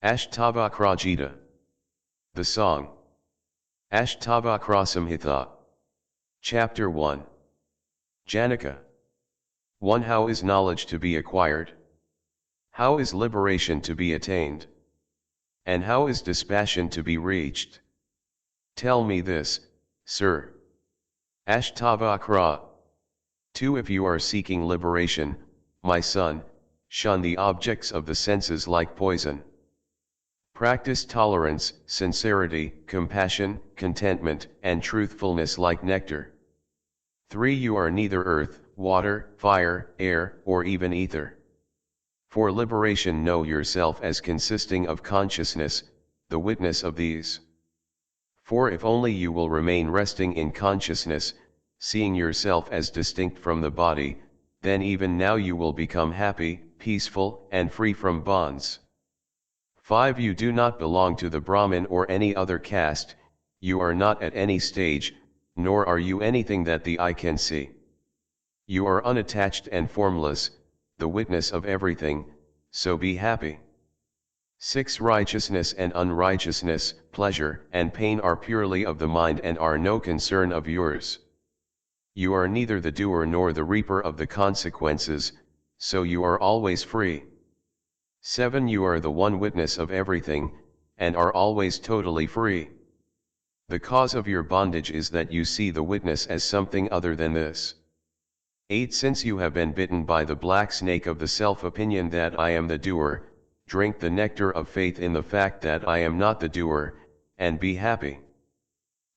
Ashtavakra Gita. The Song. Ashtavakra Samhita. Chapter 1. Janaka. 1. How is knowledge to be acquired? How is liberation to be attained? And how is dispassion to be reached? Tell me this, sir. Ashtavakra. 2. If you are seeking liberation, my son, shun the objects of the senses like poison. Practice tolerance, sincerity, compassion, contentment, and truthfulness like nectar. 3. You are neither earth, water, fire, air, or even ether. For liberation, know yourself as consisting of consciousness, the witness of these. 4. If only you will remain resting in consciousness, seeing yourself as distinct from the body, then even now you will become happy, peaceful, and free from bonds. 5. You do not belong to the Brahmin or any other caste, you are not at any stage, nor are you anything that the eye can see. You are unattached and formless, the witness of everything, so be happy. 6. Righteousness and unrighteousness, pleasure and pain are purely of the mind and are no concern of yours. You are neither the doer nor the reaper of the consequences, so you are always free. 7. You are the one witness of everything, and are always totally free. The cause of your bondage is that you see the witness as something other than this. 8. Since you have been bitten by the black snake of the self-opinion that I am the doer, drink the nectar of faith in the fact that I am not the doer, and be happy.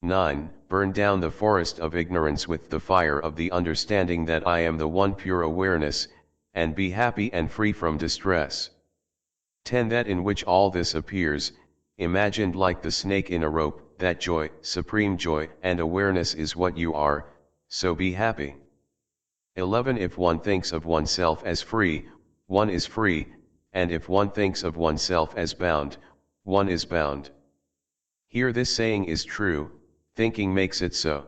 9. Burn down the forest of ignorance with the fire of the understanding that I am the one pure awareness, and be happy and free from distress. 10. That in which all this appears, imagined like the snake in a rope, that joy, supreme joy and awareness is what you are, so be happy. 11. If one thinks of oneself as free, one is free, and if one thinks of oneself as bound, one is bound. Here this saying is true, thinking makes it so.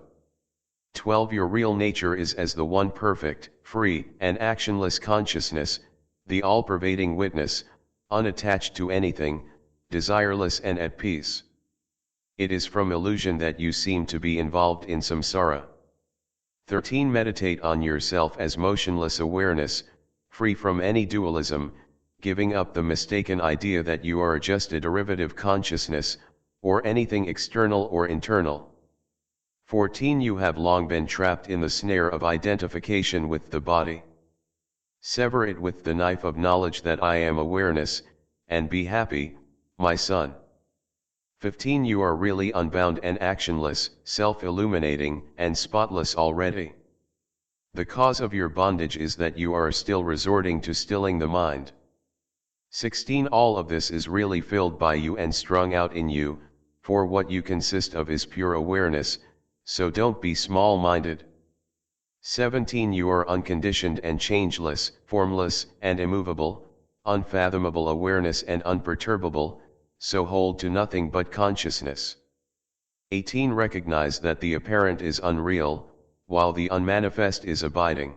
12. Your real nature is as the one perfect, free, and actionless consciousness, the all-pervading witness, unattached to anything, desireless and at peace. It is from illusion that you seem to be involved in samsara. 13. Meditate on yourself as motionless awareness, free from any dualism, giving up the mistaken idea that you are just a derivative consciousness, or anything external or internal. 14. You have long been trapped in the snare of identification with the body. Sever it with the knife of knowledge that I am awareness, and be happy, my son. 15. You are really unbound and actionless, self-illuminating, and spotless already. The cause of your bondage is that you are still resorting to stilling the mind. 16. All of this is really filled by you and strung out in you, for what you consist of is pure awareness, so don't be small-minded. 17. You are unconditioned and changeless, formless and immovable, unfathomable awareness and unperturbable, so hold to nothing but consciousness. 18. Recognize that the apparent is unreal, while the unmanifest is abiding.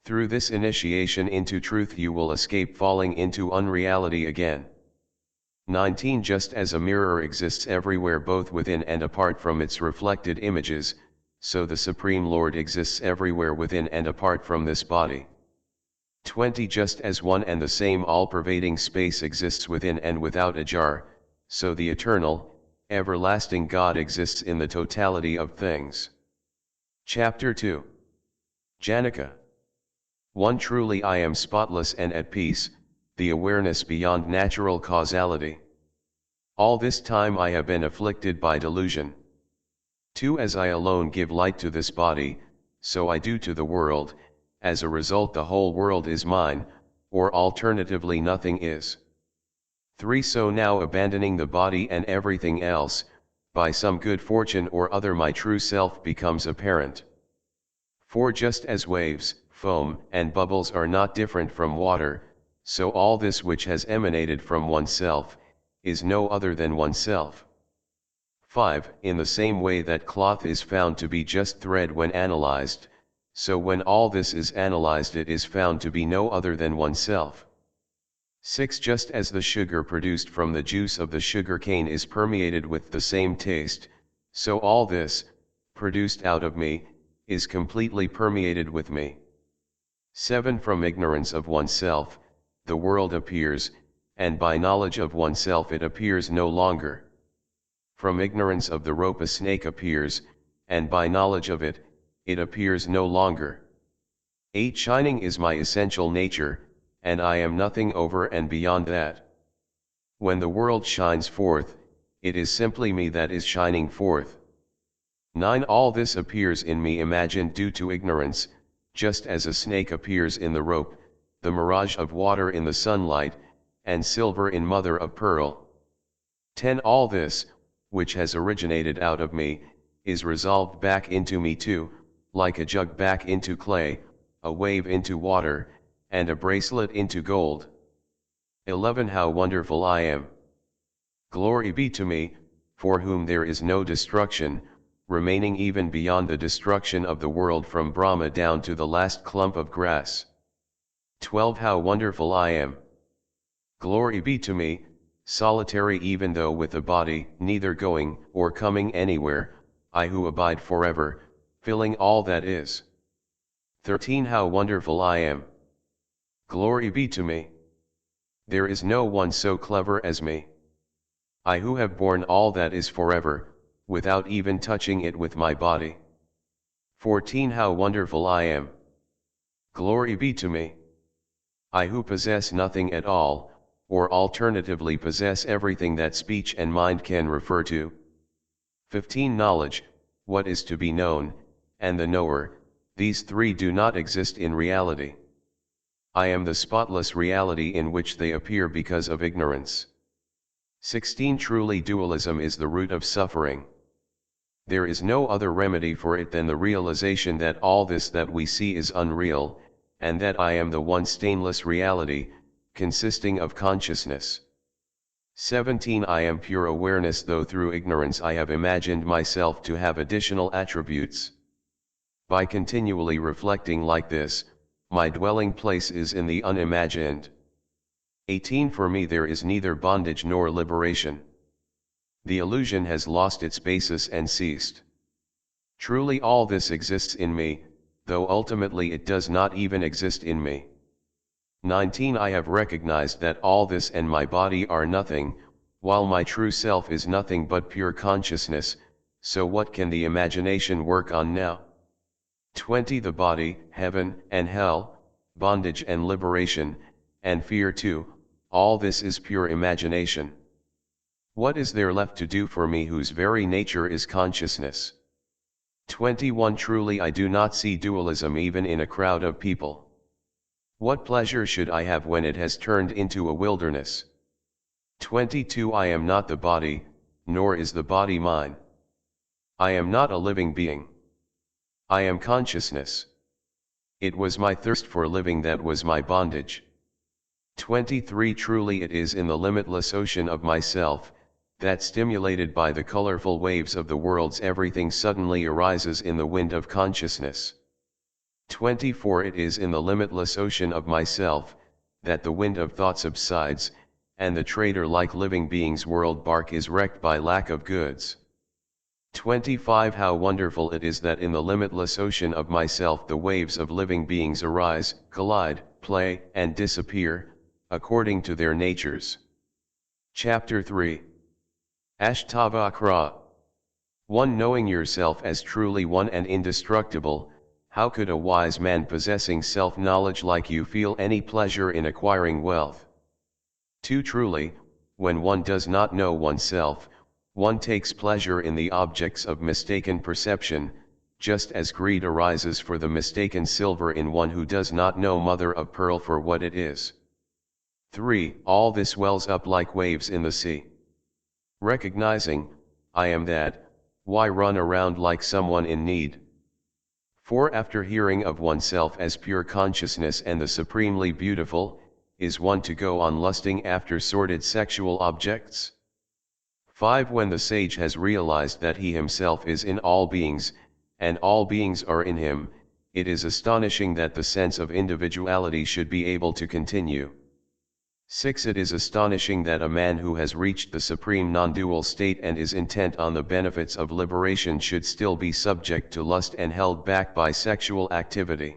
Through this initiation into truth you will escape falling into unreality again. 19. Just as a mirror exists everywhere both within and apart from its reflected images, so the Supreme Lord exists everywhere within and apart from this body. 20. Just as one and the same all-pervading space exists within and without a jar, so the eternal, everlasting God exists in the totality of things. Chapter 2. Janaka. 1. Truly I am spotless and at peace, the awareness beyond natural causality. All this time I have been afflicted by delusion. 2. As I alone give light to this body, so I do to the world, as a result the whole world is mine, or alternatively nothing is. 3. So now abandoning the body and everything else, by some good fortune or other my true self becomes apparent. 4. Just as waves, foam, and bubbles are not different from water, so all this which has emanated from oneself, is no other than oneself. 5. In the same way that cloth is found to be just thread when analyzed, so when all this is analyzed it is found to be no other than oneself. 6. Just as the sugar produced from the juice of the sugar cane is permeated with the same taste, so all this, produced out of me, is completely permeated with me. 7. From ignorance of oneself, the world appears, and by knowledge of oneself it appears no longer. From ignorance of the rope a snake appears, and by knowledge of it, it appears no longer. 8. Shining is my essential nature, and I am nothing over and beyond that. When the world shines forth, it is simply me that is shining forth. 9. All this appears in me imagined due to ignorance, just as a snake appears in the rope, the mirage of water in the sunlight, and silver in mother of pearl. 10. All this, which has originated out of me, is resolved back into me too, like a jug back into clay, a wave into water, and a bracelet into gold. 11. How wonderful I am! Glory be to me, for whom there is no destruction, remaining even beyond the destruction of the world from Brahma down to the last clump of grass. 12. How wonderful I am! Glory be to me, solitary even though with a body, neither going or coming anywhere, I who abide forever, filling all that is. 13. How wonderful I am! Glory be to me! There is no one so clever as me. I who have borne all that is forever, without even touching it with my body. 14. How wonderful I am! Glory be to me! I who possess nothing at all, or alternatively possess everything that speech and mind can refer to. 15. Knowledge, what is to be known, and the knower, these three do not exist in reality. I am the spotless reality in which they appear because of ignorance. 16. Truly dualism is the root of suffering. There is no other remedy for it than the realization that all this that we see is unreal, and that I am the one stainless reality, consisting of consciousness. 17. I am pure awareness, though through ignorance I have imagined myself to have additional attributes. By continually reflecting like this, my dwelling place is in the unimagined. 18. For me there is neither bondage nor liberation. The illusion has lost its basis and ceased. Truly all this exists in me, though ultimately it does not even exist in me. 19. I have recognized that all this and my body are nothing, while my true self is nothing but pure consciousness, so what can the imagination work on now? 20. The body, heaven and hell, bondage and liberation, and fear too, all this is pure imagination. What is there left to do for me whose very nature is consciousness? 21. Truly I do not see dualism even in a crowd of people. What pleasure should I have when it has turned into a wilderness? 22. I am not the body, nor is the body mine. I am not a living being. I am consciousness. It was my thirst for living that was my bondage. 23. Truly it is in the limitless ocean of myself, that stimulated by the colorful waves of the worlds everything suddenly arises in the wind of consciousness. 24. It is in the limitless ocean of myself, that the wind of thought subsides, and the trader-like living being's world bark is wrecked by lack of goods. 25. How wonderful it is that in the limitless ocean of myself the waves of living beings arise, collide, play, and disappear, according to their natures. Chapter 3. Ashtavakra. 1. Knowing yourself as truly one and indestructible, how could a wise man possessing self-knowledge like you feel any pleasure in acquiring wealth? 2. Truly, when one does not know oneself, one takes pleasure in the objects of mistaken perception, just as greed arises for the mistaken silver in one who does not know mother of pearl for what it is. 3. All this wells up like waves in the sea. Recognizing, I am that, why run around like someone in need? 4. After hearing of oneself as pure consciousness and the supremely beautiful, is one to go on lusting after sordid sexual objects? 5. When the sage has realized that he himself is in all beings, and all beings are in him, it is astonishing that the sense of individuality should be able to continue. 6. It is astonishing that a man who has reached the supreme non-dual state and is intent on the benefits of liberation should still be subject to lust and held back by sexual activity.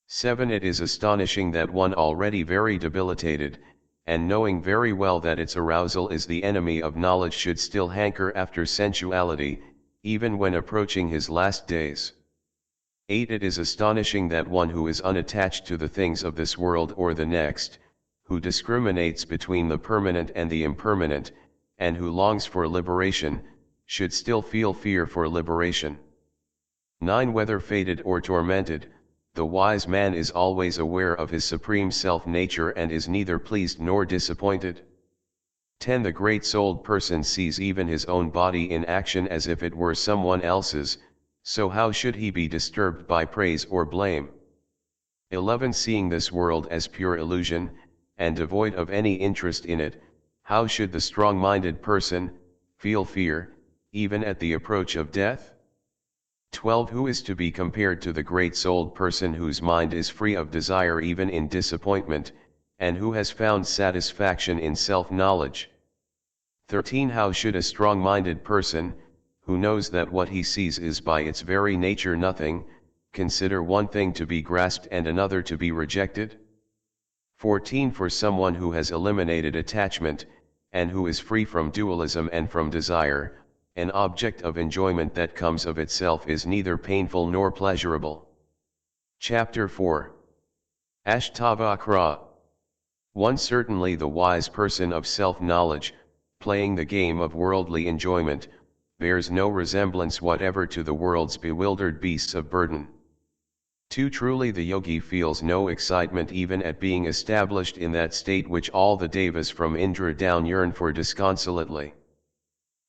7. It is astonishing that one already very debilitated, and knowing very well that its arousal is the enemy of knowledge, should still hanker after sensuality, even when approaching his last days. 8. It is astonishing that one who is unattached to the things of this world or the next, who discriminates between the permanent and the impermanent, and who longs for liberation, should still feel fear for liberation. 9. Whether fated or tormented, the wise man is always aware of his supreme self-nature and is neither pleased nor disappointed. 10. The great-souled person sees even his own body in action as if it were someone else's, so how should he be disturbed by praise or blame? 11. Seeing this world as pure illusion, and devoid of any interest in it, how should the strong-minded person feel fear, even at the approach of death? 12. Who is to be compared to the great-souled person whose mind is free of desire even in disappointment, and who has found satisfaction in self-knowledge? 13. How should a strong-minded person, who knows that what he sees is by its very nature nothing, consider one thing to be grasped and another to be rejected? 14. For someone who has eliminated attachment, and who is free from dualism and from desire, an object of enjoyment that comes of itself is neither painful nor pleasurable. Chapter 4. Ashtavakra. 1. Certainly the wise person of self-knowledge, playing the game of worldly enjoyment, bears no resemblance whatever to the world's bewildered beasts of burden. 2. Truly the yogi feels no excitement even at being established in that state which all the devas from Indra down yearn for disconsolately.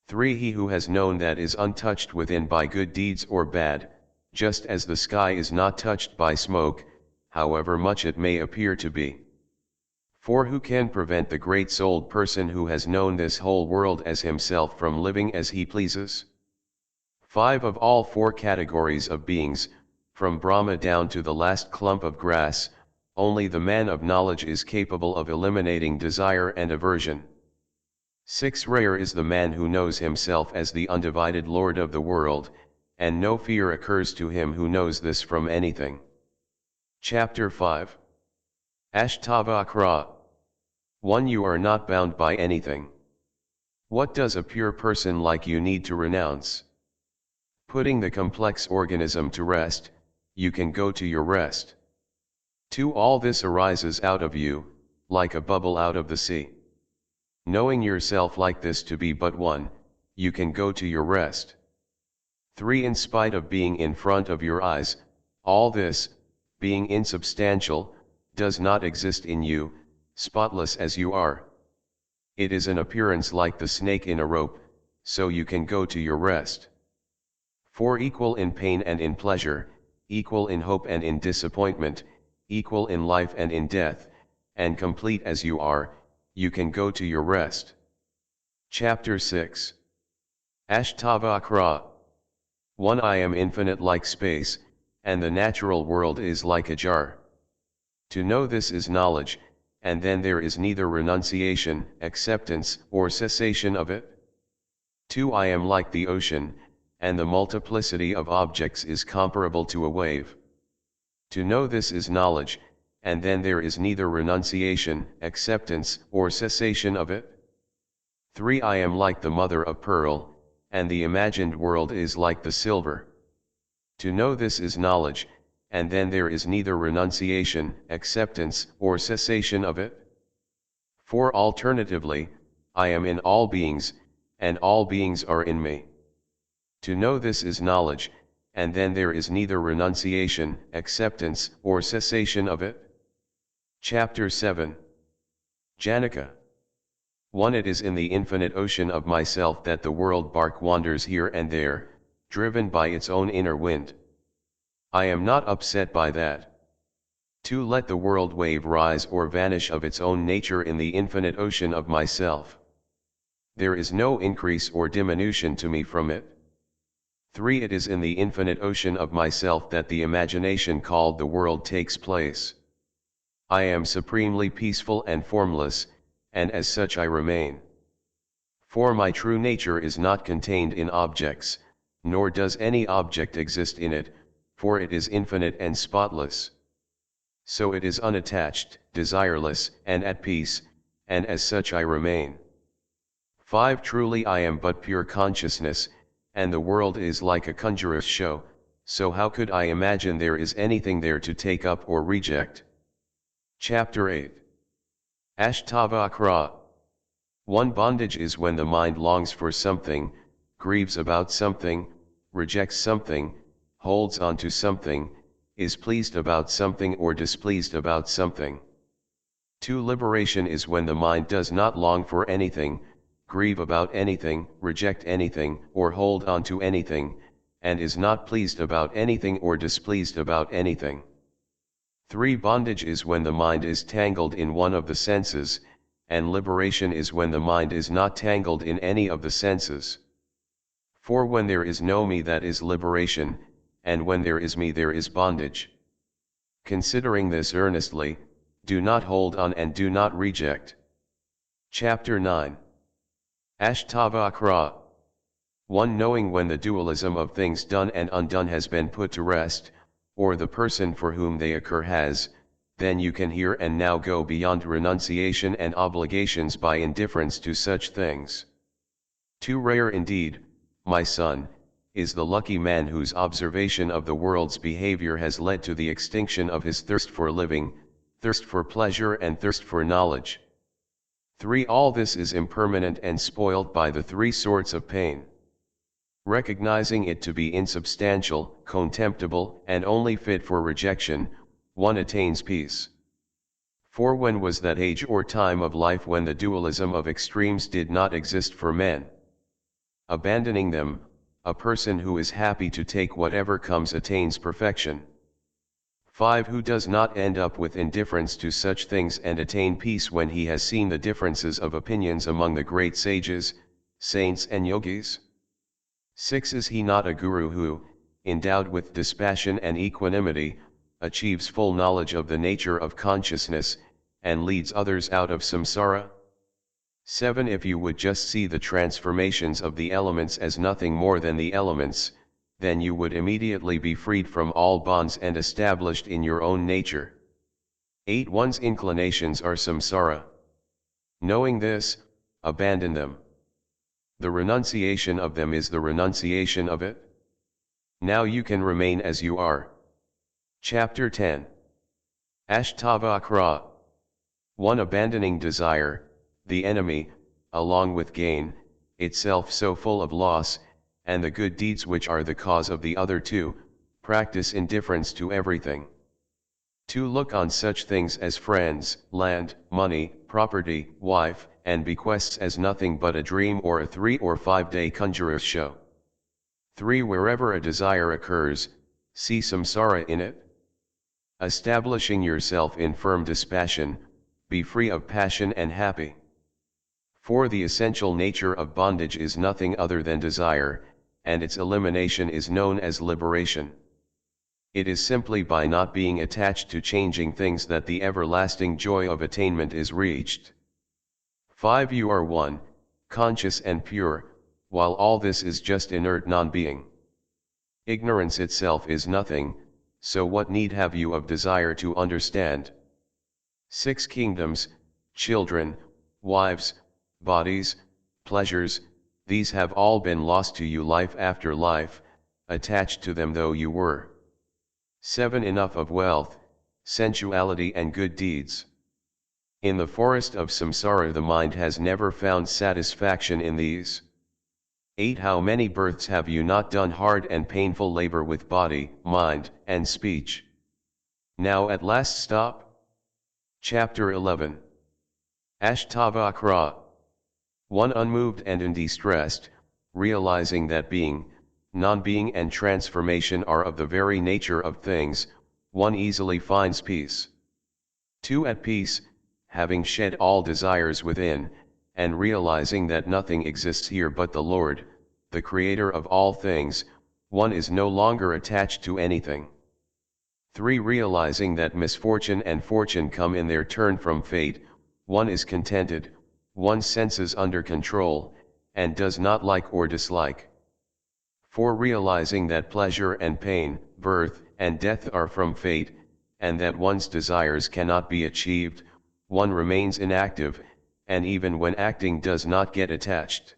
3. He who has known that is untouched within by good deeds or bad, just as the sky is not touched by smoke, however much it may appear to be. 4. Who can prevent the great-souled person who has known this whole world as himself from living as he pleases? 5. Of all 4 categories of beings, from Brahma down to the last clump of grass, only the man of knowledge is capable of eliminating desire and aversion. 6. Rare is the man who knows himself as the undivided Lord of the world, and no fear occurs to him who knows this from anything. Chapter 5. Ashtavakra. 1. You are not bound by anything. What does a pure person like you need to renounce? Putting the complex organism to rest, you can go to your rest. 2. All this arises out of you, like a bubble out of the sea. Knowing yourself like this to be but one, you can go to your rest. 3. In spite of being in front of your eyes, all this, being insubstantial, does not exist in you, spotless as you are. It is an appearance like the snake in a rope, so you can go to your rest. 4. Equal in pain and in pleasure, equal in hope and in disappointment, equal in life and in death, and complete as you are, you can go to your rest. Chapter 6. Ashtavakra. 1. I am infinite like space, and the natural world is like a jar. To know this is knowledge, and then there is neither renunciation, acceptance, or cessation of it. 2. I am like the ocean, and the multiplicity of objects is comparable to a wave. To know this is knowledge, and then there is neither renunciation, acceptance, or cessation of it. 3. I am like the mother of pearl, and the imagined world is like the silver. To know this is knowledge, and then there is neither renunciation, acceptance, or cessation of it. 4. Alternatively, I am in all beings, and all beings are in me. To know this is knowledge, and then there is neither renunciation, acceptance, or cessation of it. Chapter 7. Janaka. 1. It is in the infinite ocean of myself that the world bark wanders here and there, driven by its own inner wind. I am not upset by that. 2. Let the world wave rise or vanish of its own nature in the infinite ocean of myself. There is no increase or diminution to me from it. 3. It is in the infinite ocean of myself that the imagination called the world takes place. I am supremely peaceful and formless, and as such I remain. For my true nature is not contained in objects, nor does any object exist in it, for it is infinite and spotless. So it is unattached, desireless, and at peace, and as such I remain. 5. Truly I am but pure consciousness, and the world is like a conjurer's show, so how could I imagine there is anything there to take up or reject? Chapter 8. Ashtavakra. 1. Bondage is when the mind longs for something, grieves about something, rejects something, holds on to something, is pleased about something or displeased about something. 2. Liberation is when the mind does not long for anything, grieve about anything, reject anything, or hold on to anything, and is not pleased about anything or displeased about anything. 3. Bondage is when the mind is tangled in one of the senses, and liberation is when the mind is not tangled in any of the senses. 4. When there is no me, that is liberation, and when there is me, there is bondage. Considering this earnestly, do not hold on and do not reject. Chapter 9. Ashtavakra. 1. Knowing when the dualism of things done and undone has been put to rest, or the person for whom they occur has, then you can here and now go beyond renunciation and obligations by indifference to such things. 2. Rare indeed, my son, is the lucky man whose observation of the world's behavior has led to the extinction of his thirst for living, thirst for pleasure and thirst for knowledge. 3. All this is impermanent and spoiled by the 3 sorts of pain. Recognizing it to be insubstantial, contemptible, and only fit for rejection, one attains peace. 4. When was that age or time of life when the dualism of extremes did not exist for men? Abandoning them, a person who is happy to take whatever comes attains perfection. 5. Who does not end up with indifference to such things and attain peace when he has seen the differences of opinions among the great sages, saints and yogis? 6. Is he not a guru who, endowed with dispassion and equanimity, achieves full knowledge of the nature of consciousness, and leads others out of samsara? 7. If you would just see the transformations of the elements as nothing more than the elements, then you would immediately be freed from all bonds and established in your own nature. 8. One's inclinations are samsara. Knowing this, abandon them. The renunciation of them is the renunciation of it. Now you can remain as you are. Chapter 10. Ashtavakra. 1. Abandoning desire, the enemy, along with gain, itself so full of loss, and the good deeds which are the cause of the other 2, practice indifference to everything. 2. Look on such things as friends, land, money, property, wife, and bequests as nothing but a dream or a 3 or 5 day conjurer's show. 3. Wherever a desire occurs, see samsara in it. Establishing yourself in firm dispassion, be free of passion and happy. 4. The essential nature of bondage is nothing other than desire, and its elimination is known as liberation. It is simply by not being attached to changing things that the everlasting joy of attainment is reached. 5. You are one, conscious and pure, while all this is just inert non-being. Ignorance itself is nothing, so what need have you of desire to understand? 6. Kingdoms, children, wives, bodies, pleasures, these have all been lost to you life after life, attached to them though you were. 7. Enough of wealth, sensuality and good deeds. In the forest of samsara the mind has never found satisfaction in these. 8. How many births have you not done hard and painful labor with body, mind, and speech? Now at last stop? Chapter 11. Ashtavakra. 1. Unmoved and undistressed, realizing that being, non-being and transformation are of the very nature of things, one easily finds peace. 2. At peace, having shed all desires within, and realizing that nothing exists here but the Lord, the Creator of all things, one is no longer attached to anything. 3. Realizing that misfortune and fortune come in their turn from fate, one is contented, one's senses under control, and does not like or dislike. 4. Realizing that pleasure and pain, birth and death are from fate, and that one's desires cannot be achieved, one remains inactive, and even when acting does not get attached.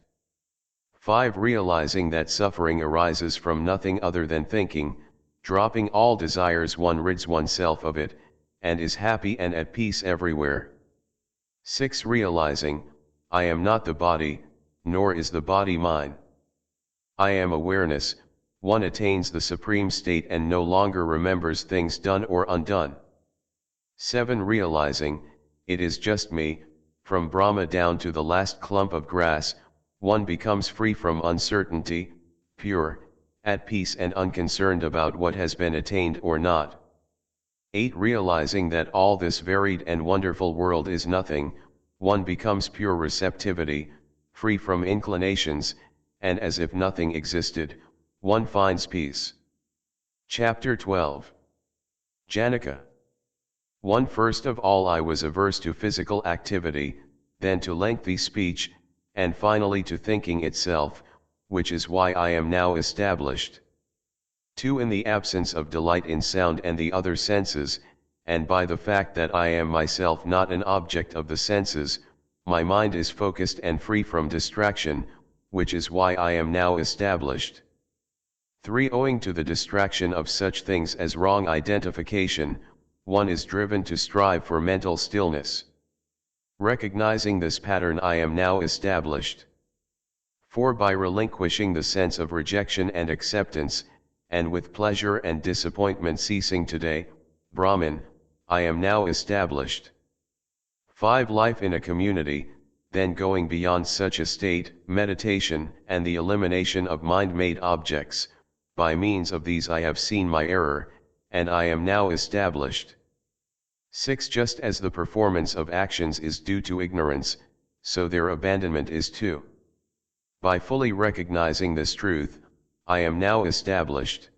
5. Realizing that suffering arises from nothing other than thinking, dropping all desires one rids oneself of it, and is happy and at peace everywhere. 6. Realizing, I am not the body, nor is the body mine. I am awareness, one attains the supreme state and no longer remembers things done or undone. 7. Realizing, it is just me, from Brahma down to the last clump of grass, one becomes free from uncertainty, pure, at peace and unconcerned about what has been attained or not. 8. Realizing that all this varied and wonderful world is nothing, one becomes pure receptivity, free from inclinations, and as if nothing existed, one finds peace. Chapter 12. Janaka. 1. First of all I was averse to physical activity, then to lengthy speech, and finally to thinking itself, which is why I am now established. 2. In the absence of delight in sound and the other senses, and by the fact that I am myself not an object of the senses, my mind is focused and free from distraction, which is why I am now established. 3. Owing to the distraction of such things as wrong identification, one is driven to strive for mental stillness. Recognizing this pattern I am now established. 4. By relinquishing the sense of rejection and acceptance, and with pleasure and disappointment ceasing today, Brahman, I am now established. 5. Life in a community, then going beyond such a state, meditation, and the elimination of mind-made objects, by means of these I have seen my error, and I am now established. 6. Just as the performance of actions is due to ignorance, so their abandonment is too. By fully recognizing this truth, I am now established.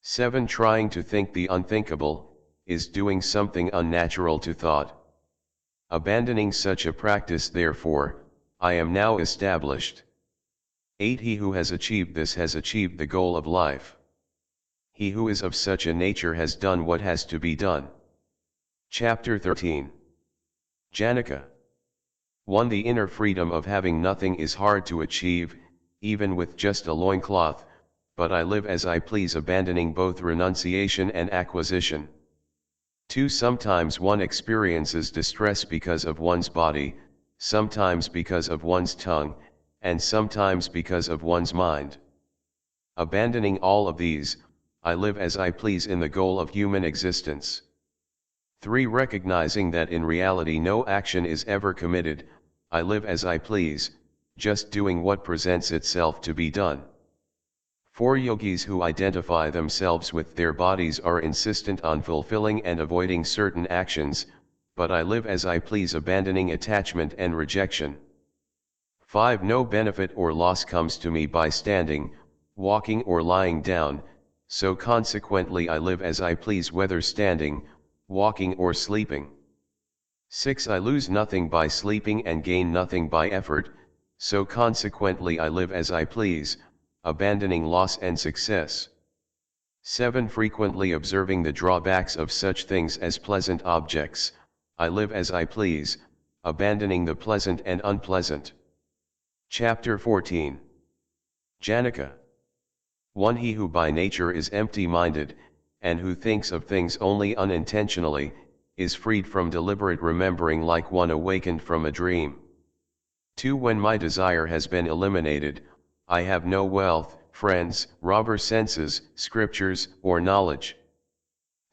7. Trying to think the unthinkable, is doing something unnatural to thought. Abandoning such a practice therefore, I am now established. 8. He who has achieved this has achieved the goal of life. He who is of such a nature has done what has to be done. Chapter 13. Janaka. 1. The inner freedom of having nothing is hard to achieve, even with just a loincloth, but I live as I please, abandoning both renunciation and acquisition. 2. Sometimes one experiences distress because of one's body, sometimes because of one's tongue, and sometimes because of one's mind. Abandoning all of these, I live as I please in the goal of human existence. 3. Recognizing that in reality no action is ever committed, I live as I please, just doing what presents itself to be done. 4. Yogis who identify themselves with their bodies are insistent on fulfilling and avoiding certain actions, but I live as I please, abandoning attachment and rejection. 5. No benefit or loss comes to me by standing, walking or lying down, so consequently I live as I please whether standing, walking or sleeping. 6. I lose nothing by sleeping and gain nothing by effort, so consequently I live as I please, abandoning loss and success. 7. Frequently observing the drawbacks of such things as pleasant objects, I live as I please, abandoning the pleasant and unpleasant. Chapter 14. Janaka. 1. He who by nature is empty-minded, and who thinks of things only unintentionally, is freed from deliberate remembering like one awakened from a dream. 2. When my desire has been eliminated, I have no wealth, friends, robber senses, scriptures, or knowledge.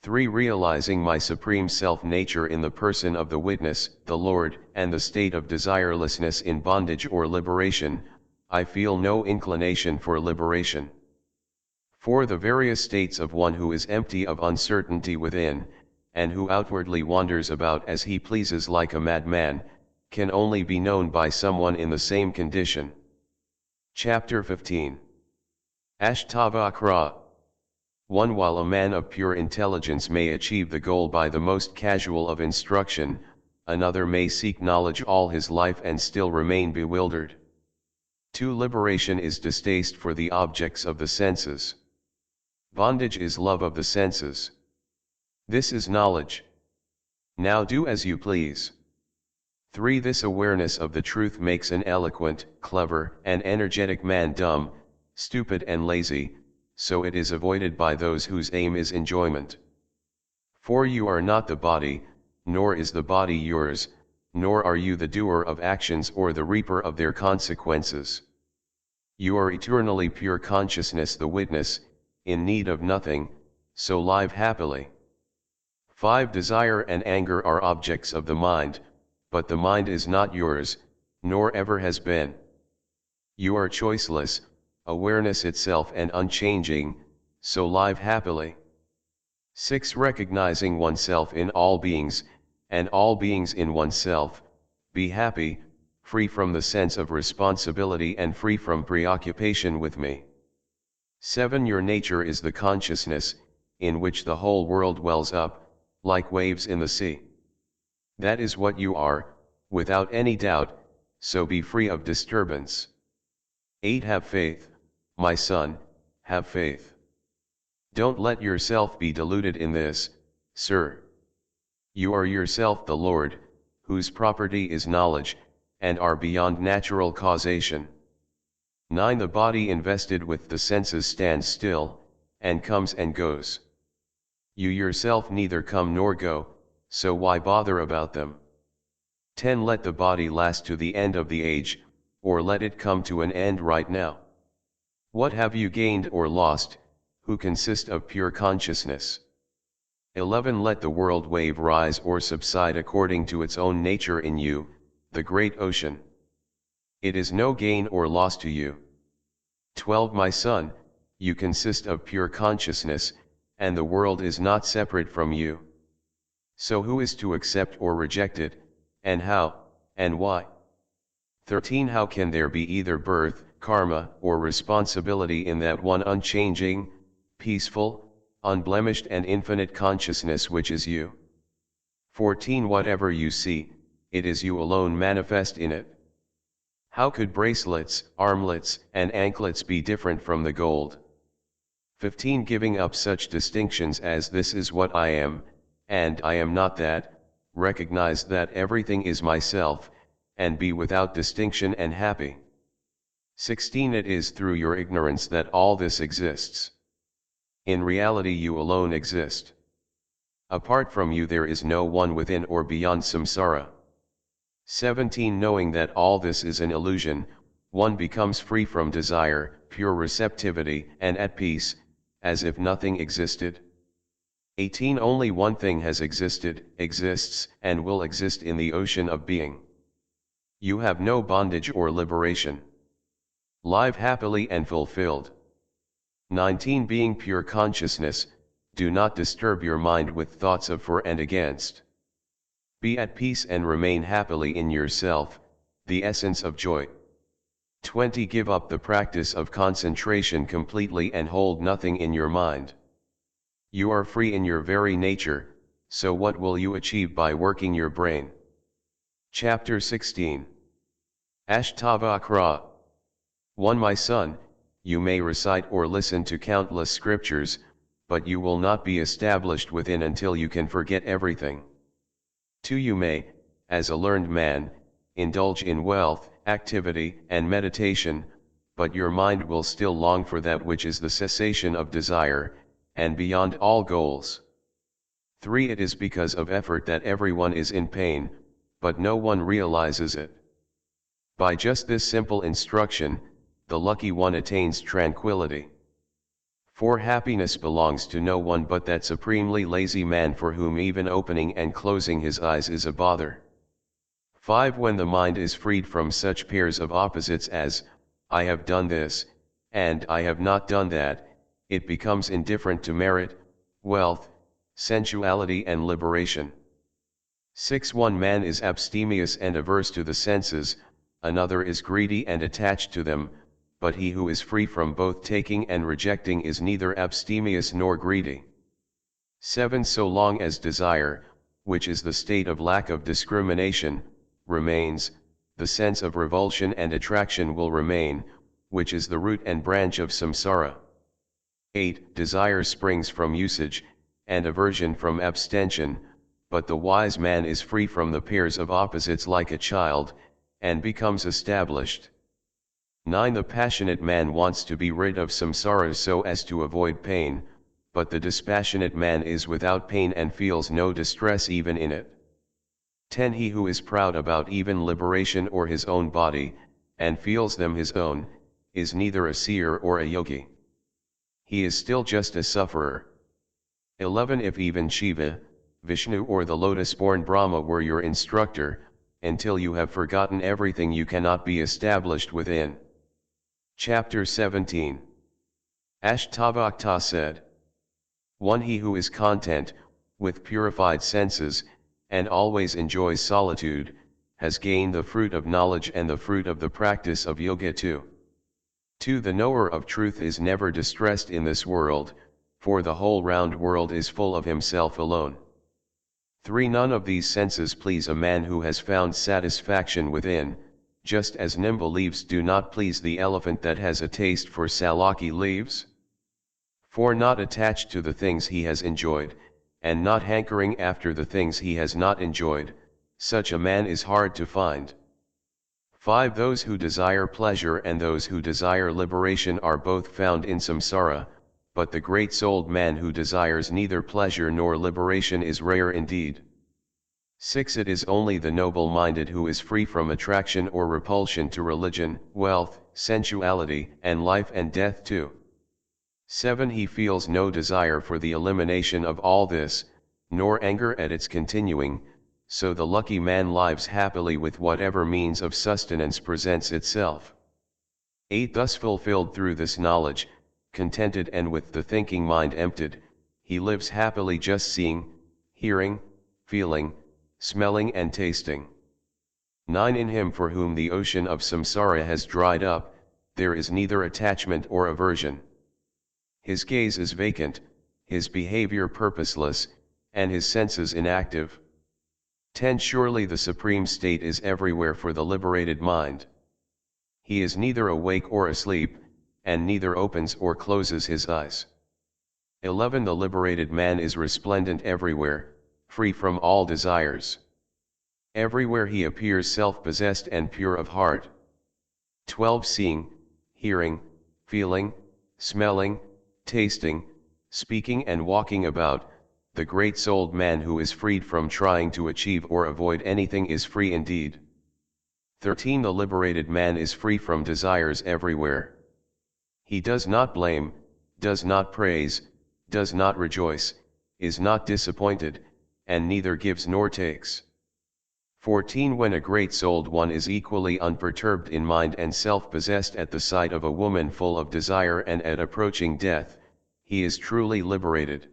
3. Realizing my supreme self-nature in the person of the witness, the Lord, and the state of desirelessness in bondage or liberation, I feel no inclination for liberation. 4. The various states of one who is empty of uncertainty within, and who outwardly wanders about as he pleases like a madman, can only be known by someone in the same condition. Chapter 15. Ashtavakra. 1. While a man of pure intelligence may achieve the goal by the most casual of instruction, another may seek knowledge all his life and still remain bewildered. 2. Liberation is distaste for the objects of the senses. Bondage is love of the senses. This is knowledge. Now do as you please. 3. This awareness of the truth makes an eloquent, clever, and energetic man dumb, stupid and lazy, so it is avoided by those whose aim is enjoyment. 4. You are not the body, nor is the body yours, nor are you the doer of actions or the reaper of their consequences. You are eternally pure consciousness, the witness, in need of nothing, so live happily. 5. Desire and anger are objects of the mind, but the mind is not yours, nor ever has been. You are choiceless, awareness itself and unchanging, so live happily. 6. Recognizing oneself in all beings, and all beings in oneself, be happy, free from the sense of responsibility and free from preoccupation with me. 7. Your nature is the consciousness, in which the whole world wells up, like waves in the sea. That is what you are, without any doubt, so be free of disturbance. 8. Have faith, my son, have faith. Don't let yourself be deluded in this, sir. You are yourself the Lord, whose property is knowledge, and are beyond natural causation. 9. The body invested with the senses stands still, and comes and goes. You yourself neither come nor go, so why bother about them? 10. Let the body last to the end of the age, or let it come to an end right now. What have you gained or lost, who consist of pure consciousness? 11. Let the world wave rise or subside according to its own nature in you, the great ocean. It is no gain or loss to you. 12. My son, you consist of pure consciousness, and the world is not separate from you. So who is to accept or reject it, and how, and why? 13. How can there be either birth, karma, or responsibility in that one unchanging, peaceful, unblemished and infinite consciousness which is you? 14. Whatever you see, it is you alone manifest in it. How could bracelets, armlets, and anklets be different from the gold? 15. Giving up such distinctions as this is what I am, and I am not that, recognize that everything is myself, and be without distinction and happy. 16. It is through your ignorance that all this exists. In reality you alone exist. Apart from you there is no one within or beyond samsara. 17. Knowing that all this is an illusion, one becomes free from desire, pure receptivity, and at peace, as if nothing existed. 18. Only one thing has existed, exists, and will exist in the ocean of being. You have no bondage or liberation. Live happily and fulfilled. 19. Being pure consciousness, do not disturb your mind with thoughts of for and against. Be at peace and remain happily in yourself, the essence of joy. 20. Give up the practice of concentration completely and hold nothing in your mind. You are free in your very nature, so what will you achieve by working your brain? Chapter 16. Ashtavakra. 1. My son, you may recite or listen to countless scriptures, but you will not be established within until you can forget everything. 2. You may, as a learned man, indulge in wealth, activity, and meditation, but your mind will still long for that which is the cessation of desire, and beyond all goals. 3. It is because of effort that everyone is in pain, but no one realizes it. By just this simple instruction, the lucky one attains tranquility. 4. Happiness belongs to no one but that supremely lazy man for whom even opening and closing his eyes is a bother. 5. When the mind is freed from such pairs of opposites as, I have done this, and I have not done that, it becomes indifferent to merit, wealth, sensuality and liberation. 6. One man is abstemious and averse to the senses, another is greedy and attached to them, but he who is free from both taking and rejecting is neither abstemious nor greedy. 7. So long as desire, which is the state of lack of discrimination, remains, the sense of revulsion and attraction will remain, which is the root and branch of samsara. 8. Desire springs from usage, and aversion from abstention, but the wise man is free from the pairs of opposites like a child, and becomes established. 9. The passionate man wants to be rid of samsara so as to avoid pain, but the dispassionate man is without pain and feels no distress even in it. 10. He who is proud about even liberation or his own body, and feels them his own, is neither a seer or a yogi. He is still just a sufferer. 11. If even Shiva, Vishnu or the lotus-born Brahma were your instructor, until you have forgotten everything you cannot be established within. Chapter 17. Ashtavakra said. 1. He who is content, with purified senses, and always enjoys solitude, has gained the fruit of knowledge and the fruit of the practice of yoga too. 2. The knower of truth is never distressed in this world, for the whole round world is full of himself alone. 3. None of these senses please a man who has found satisfaction within, just as nimble leaves do not please the elephant that has a taste for salaki leaves. 4. Not attached to the things he has enjoyed, and not hankering after the things he has not enjoyed, such a man is hard to find. 5. Those who desire pleasure and those who desire liberation are both found in samsara, but the great-souled man who desires neither pleasure nor liberation is rare indeed. 6. It is only the noble-minded who is free from attraction or repulsion to religion, wealth, sensuality, and life and death too. 7. He feels no desire for the elimination of all this, nor anger at its continuing, so the lucky man lives happily with whatever means of sustenance presents itself. 8. Thus fulfilled through this knowledge, contented and with the thinking mind emptied, he lives happily just seeing, hearing, feeling, smelling and tasting. 9. In him for whom the ocean of samsara has dried up, there is neither attachment or aversion. His gaze is vacant, his behavior purposeless, and his senses inactive. 10. Surely the supreme state is everywhere for the liberated mind. He is neither awake or asleep, and neither opens or closes his eyes. 11. The liberated man is resplendent everywhere, free from all desires. Everywhere he appears self-possessed and pure of heart. 12. Seeing, hearing, feeling, smelling, tasting, speaking and walking about, the great-souled man who is freed from trying to achieve or avoid anything is free indeed. 13. The liberated man is free from desires everywhere. He does not blame, does not praise, does not rejoice, is not disappointed, and neither gives nor takes. 14. When a great-souled one is equally unperturbed in mind and self-possessed at the sight of a woman full of desire and at approaching death, he is truly liberated.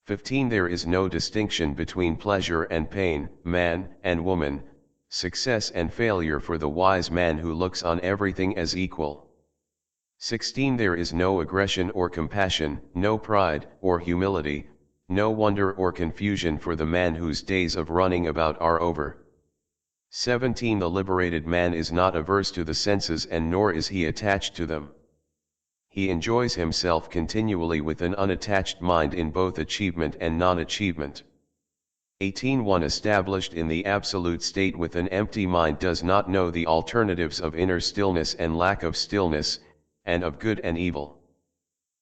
15. There is no distinction between pleasure and pain, man and woman, success and failure for the wise man who looks on everything as equal. 16. There is no aggression or compassion, no pride or humility, no wonder or confusion for the man whose days of running about are over. 17. The liberated man is not averse to the senses and nor is he attached to them. He enjoys himself continually with an unattached mind in both achievement and non-achievement. 18. One established in the absolute state with an empty mind does not know the alternatives of inner stillness and lack of stillness, and of good and evil.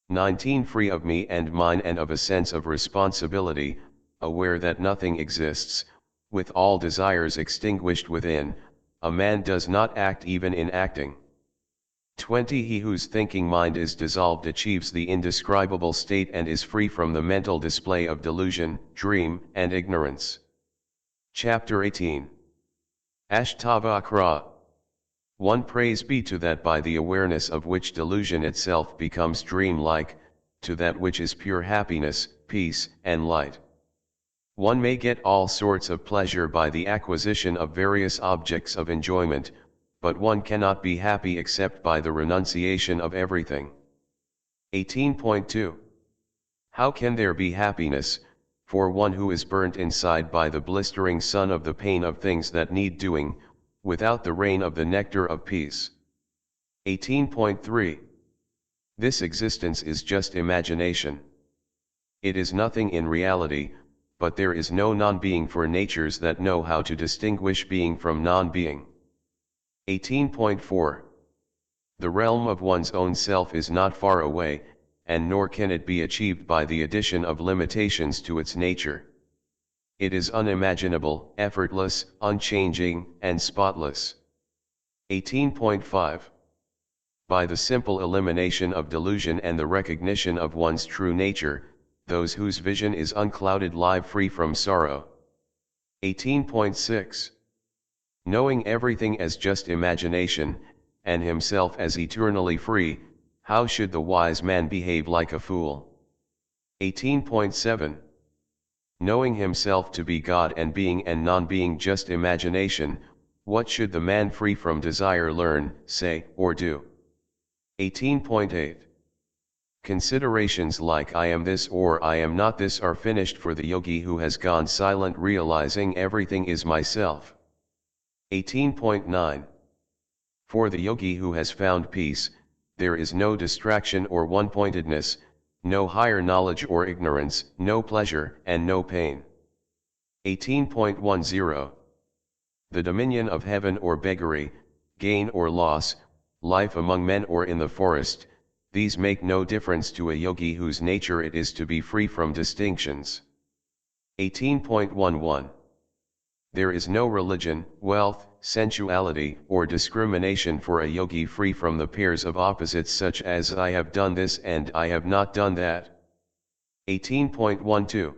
19. Free of me and mine and of a sense of responsibility, aware that nothing exists, with all desires extinguished within, a man does not act even in acting. 20. He whose thinking mind is dissolved achieves the indescribable state and is free from the mental display of delusion, dream, and ignorance. Chapter 18. Ashtavakra. 1. Praise be to that by the awareness of which delusion itself becomes dream-like, to that which is pure happiness, peace, and light. One may get all sorts of pleasure by the acquisition of various objects of enjoyment, but one cannot be happy except by the renunciation of everything. 18.2. How can there be happiness, for one who is burnt inside by the blistering sun of the pain of things that need doing, without the rain of the nectar of peace? 18.3. This existence is just imagination. It is nothing in reality, but there is no non-being for natures that know how to distinguish being from non-being. 18.4. The realm of one's own self is not far away, and nor can it be achieved by the addition of limitations to its nature. It is unimaginable, effortless, unchanging, and spotless. 18.5. By the simple elimination of delusion and the recognition of one's true nature, those whose vision is unclouded live free from sorrow. 18.6. Knowing everything as just imagination, and himself as eternally free, how should the wise man behave like a fool? 18.7. Knowing himself to be God and being and non-being just imagination, what should the man free from desire learn, say, or do? 18.8. Considerations like I am this or I am not this are finished for the yogi who has gone silent, realizing everything is myself. 18.9. For the yogi who has found peace, there is no distraction or one-pointedness, no higher knowledge or ignorance, no pleasure and no pain. 18.10. The dominion of heaven or beggary, gain or loss, life among men or in the forest, these make no difference to a yogi whose nature it is to be free from distinctions. 18.11. There is no religion, wealth, sensuality, or discrimination for a yogi free from the pairs of opposites such as I have done this and I have not done that. 18.12.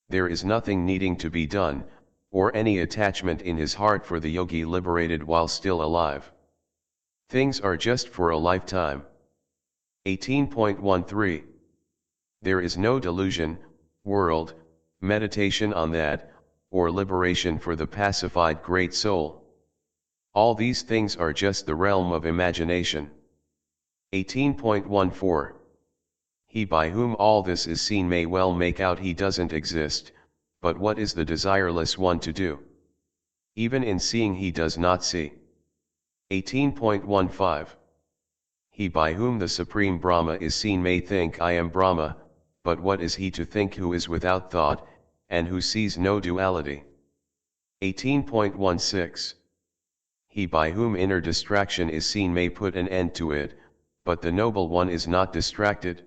There is nothing needing to be done, or any attachment in his heart for the yogi liberated while still alive. Things are just for a lifetime. 18.13. There is no delusion, world, meditation on that, or liberation for the pacified great soul. All these things are just the realm of imagination. 18.14. He by whom all this is seen may well make out he doesn't exist, but what is the desireless one to do? Even in seeing he does not see. 18.15. He by whom the Supreme Brahma is seen may think I am Brahma, but what is he to think who is without thought, and who sees no duality? 18.16. He by whom inner distraction is seen may put an end to it, but the noble one is not distracted.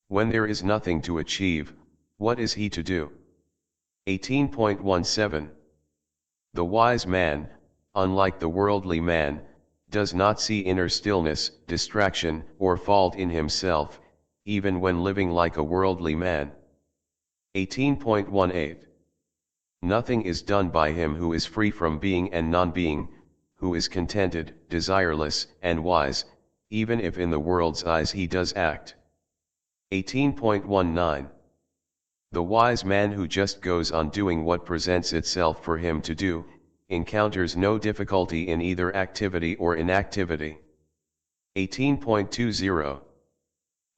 When there is nothing to achieve, what is he to do? 18.17. The wise man, unlike the worldly man, does not see inner stillness, distraction, or fault in himself, even when living like a worldly man. 18.18. Nothing is done by him who is free from being and non-being, who is contented, desireless, and wise, even if in the world's eyes he does act. 18.19. The wise man who just goes on doing what presents itself for him to do, encounters no difficulty in either activity or inactivity. 18.20.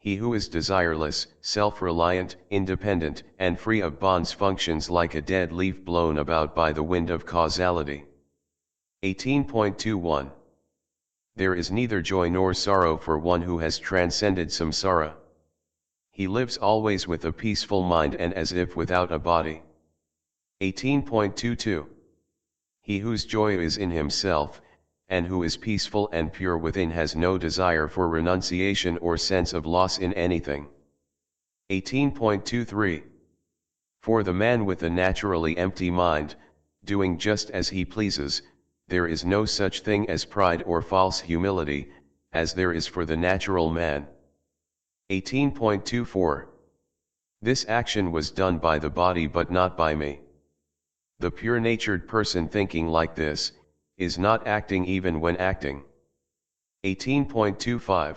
He who is desireless, self-reliant, independent, and free of bonds functions like a dead leaf blown about by the wind of causality. 18.21. There is neither joy nor sorrow for one who has transcended samsara. He lives always with a peaceful mind and as if without a body. 18.22. He whose joy is in himself, and who is peaceful and pure within has no desire for renunciation or sense of loss in anything. 18.23. For the man with a naturally empty mind, doing just as he pleases, there is no such thing as pride or false humility, as there is for the natural man. 18.24. This action was done by the body but not by me. The pure-natured person thinking like this, is not acting even when acting. 18.25.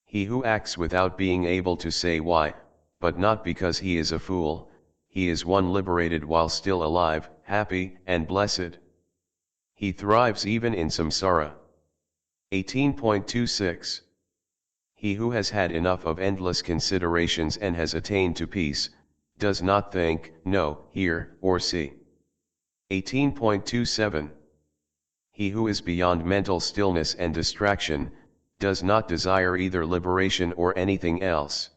He who acts without being able to say why, but not because he is a fool, he is one liberated while still alive, happy and blessed. He thrives even in samsara. 18.26. He who has had enough of endless considerations and has attained to peace, does not think, know, hear, or see. 18.27. He who is beyond mental stillness and distraction, does not desire either liberation or anything else.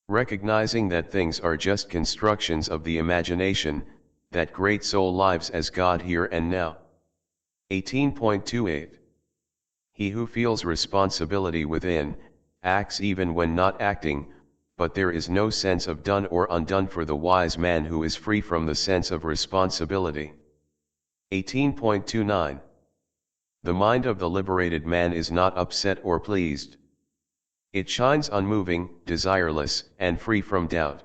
Recognizing that things are just constructions of the imagination, that great soul lives as God here and now. 18.28. He who feels responsibility within, acts even when not acting, but there is no sense of done or undone for the wise man who is free from the sense of responsibility. 18.29. The mind of the liberated man is not upset or pleased. It shines unmoving, desireless, and free from doubt.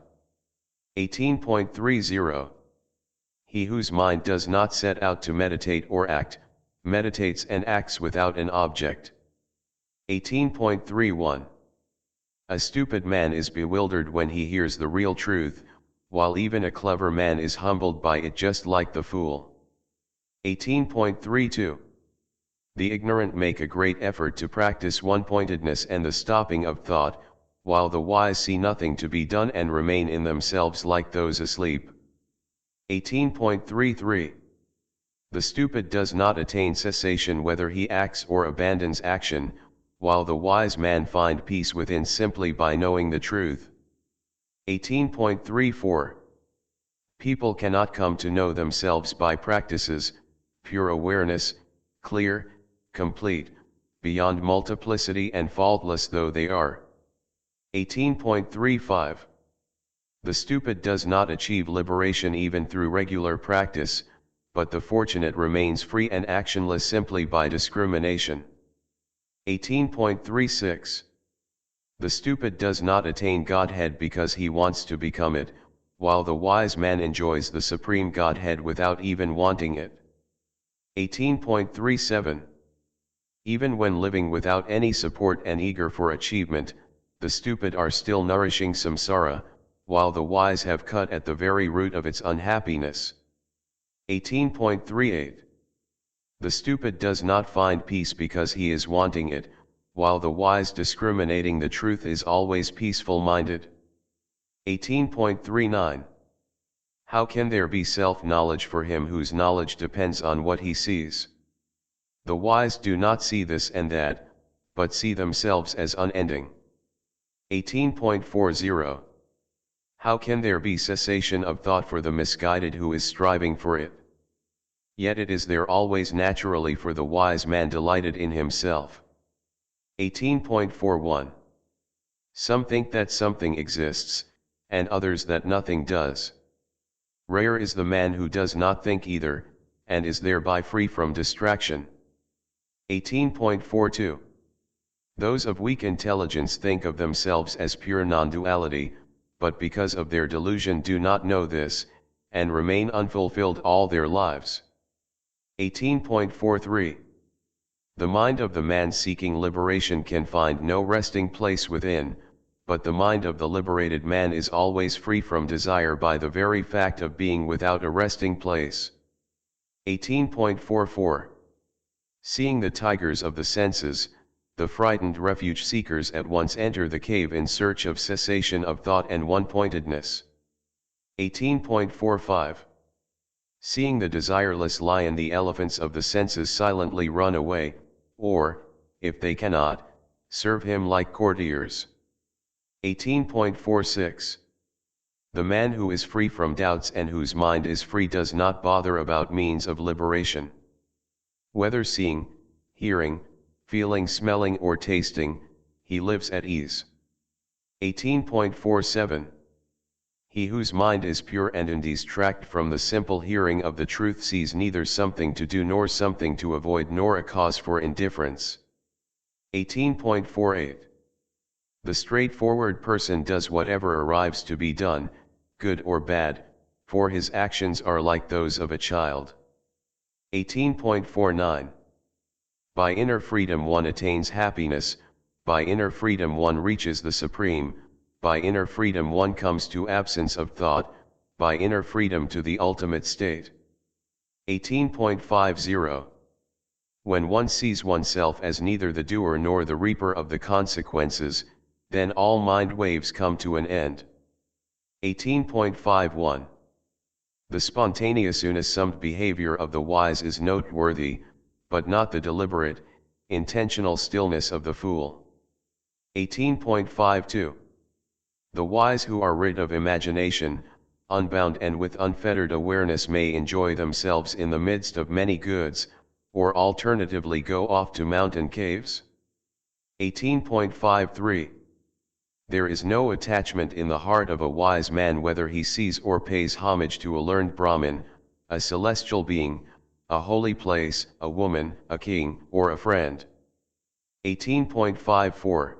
18.30. He whose mind does not set out to meditate or act, meditates and acts without an object. 18.31. A stupid man is bewildered when he hears the real truth, while even a clever man is humbled by it just like the fool. 18.32. The ignorant make a great effort to practice one-pointedness and the stopping of thought, while the wise see nothing to be done and remain in themselves like those asleep. 18.33. The stupid does not attain cessation whether he acts or abandons action, while the wise man find peace within simply by knowing the truth. 18.34. People cannot come to know themselves by practices, pure awareness, clear, complete, beyond multiplicity and faultless though they are. 18.35. The stupid does not achieve liberation even through regular practice, but the fortunate remains free and actionless simply by discrimination. 18.36. The stupid does not attain Godhead because he wants to become it, while the wise man enjoys the supreme Godhead without even wanting it. 18.37. Even when living without any support and eager for achievement, the stupid are still nourishing samsara, while the wise have cut at the very root of its unhappiness. 18.38. The stupid does not find peace because he is wanting it, while the wise discriminating the truth is always peaceful-minded. 18.39. How can there be self-knowledge for him whose knowledge depends on what he sees? The wise do not see this and that, but see themselves as unending. 18.40. How can there be cessation of thought for the misguided who is striving for it? Yet it is there always naturally for the wise man delighted in himself. 18.41. Some think that something exists, and others that nothing does. Rare is the man who does not think either, and is thereby free from distraction. 18.42. Those of weak intelligence think of themselves as pure non-duality, but because of their delusion do not know this, and remain unfulfilled all their lives. 18.43. The mind of the man seeking liberation can find no resting place within, but the mind of the liberated man is always free from desire by the very fact of being without a resting place. 18.44. Seeing the tigers of the senses, the frightened refuge seekers at once enter the cave in search of cessation of thought and one-pointedness. 18.45. Seeing the desireless lion, the elephants of the senses silently run away, or, if they cannot, serve him like courtiers. 18.46. The man who is free from doubts and whose mind is free does not bother about means of liberation. Whether seeing, hearing, feeling, smelling or tasting, he lives at ease. 18.47. He whose mind is pure and undistracted from the simple hearing of the truth sees neither something to do nor something to avoid nor a cause for indifference. 18.48. The straightforward person does whatever arrives to be done, good or bad, for his actions are like those of a child. 18.49. By inner freedom one attains happiness, by inner freedom one reaches the supreme, by inner freedom one comes to absence of thought, by inner freedom to the ultimate state. 18.50. When one sees oneself as neither the doer nor the reaper of the consequences, then all mind waves come to an end. 18.51. The spontaneous unassumed behavior of the wise is noteworthy, but not the deliberate, intentional stillness of the fool. 18.52. The wise who are rid of imagination, unbound and with unfettered awareness may enjoy themselves in the midst of many goods, or alternatively go off to mountain caves. 18.53. There is no attachment in the heart of a wise man whether he sees or pays homage to a learned Brahmin, a celestial being, a holy place, a woman, a king, or a friend. 18.54.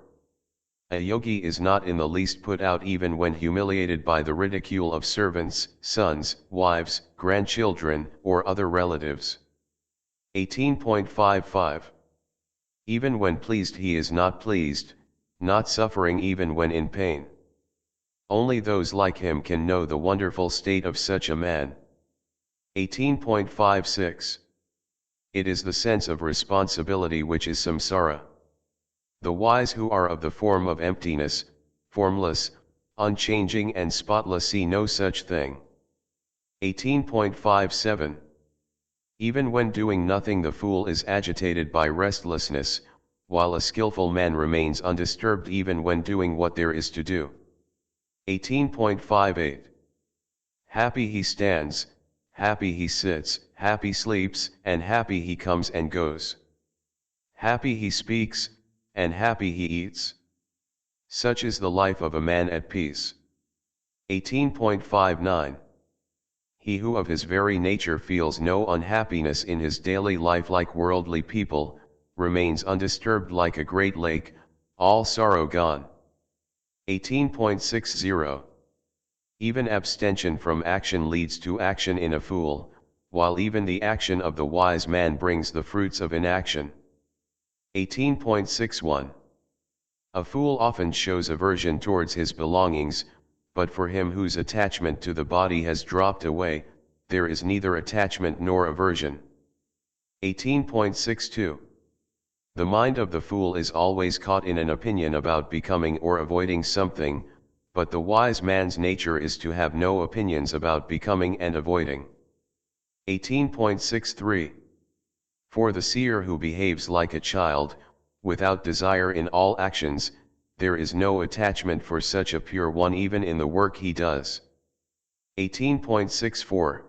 A yogi is not in the least put out even when humiliated by the ridicule of servants, sons, wives, grandchildren, or other relatives. 18.55. Even when pleased he is not pleased, not suffering even when in pain. Only those like him can know the wonderful state of such a man. 18.56. It is the sense of responsibility which is samsara. The wise who are of the form of emptiness, formless, unchanging and spotless see no such thing. 18.57. Even when doing nothing the fool is agitated by restlessness, while a skillful man remains undisturbed even when doing what there is to do. 18.58. Happy he stands, happy he sits, happy sleeps, and happy he comes and goes. Happy he speaks, and happy he eats. Such is the life of a man at peace. 18.59. He who of his very nature feels no unhappiness in his daily life like worldly people, remains undisturbed like a great lake, all sorrow gone. 18.60. Even abstention from action leads to action in a fool, while even the action of the wise man brings the fruits of inaction. 18.61. A fool often shows aversion towards his belongings, but for him whose attachment to the body has dropped away, there is neither attachment nor aversion. 18.62. The mind of the fool is always caught in an opinion about becoming or avoiding something, but the wise man's nature is to have no opinions about becoming and avoiding. 18.63. For the seer who behaves like a child, without desire in all actions, there is no attachment for such a pure one even in the work he does. 18.64.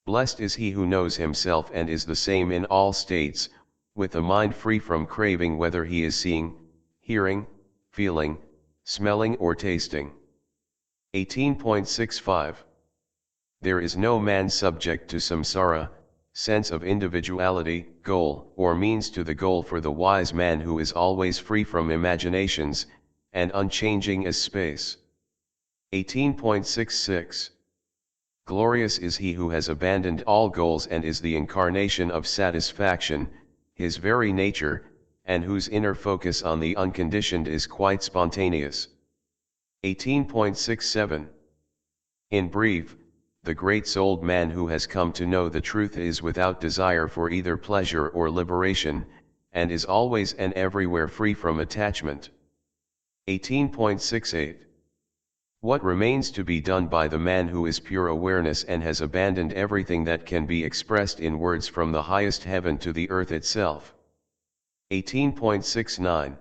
Blessed is he who knows himself and is the same in all states, with a mind free from craving whether he is seeing, hearing, feeling, smelling or tasting. 18.65. There is no man subject to samsara, sense of individuality, goal, or means to the goal for the wise man who is always free from imaginations, and unchanging as space. 18.66. Glorious is he who has abandoned all goals and is the incarnation of satisfaction, his very nature, and whose inner focus on the unconditioned is quite spontaneous. 18.67. In brief, the great-souled man who has come to know the truth is without desire for either pleasure or liberation, and is always and everywhere free from attachment. 18.68. What remains to be done by the man who is pure awareness and has abandoned everything that can be expressed in words from the highest heaven to the earth itself? 18.69.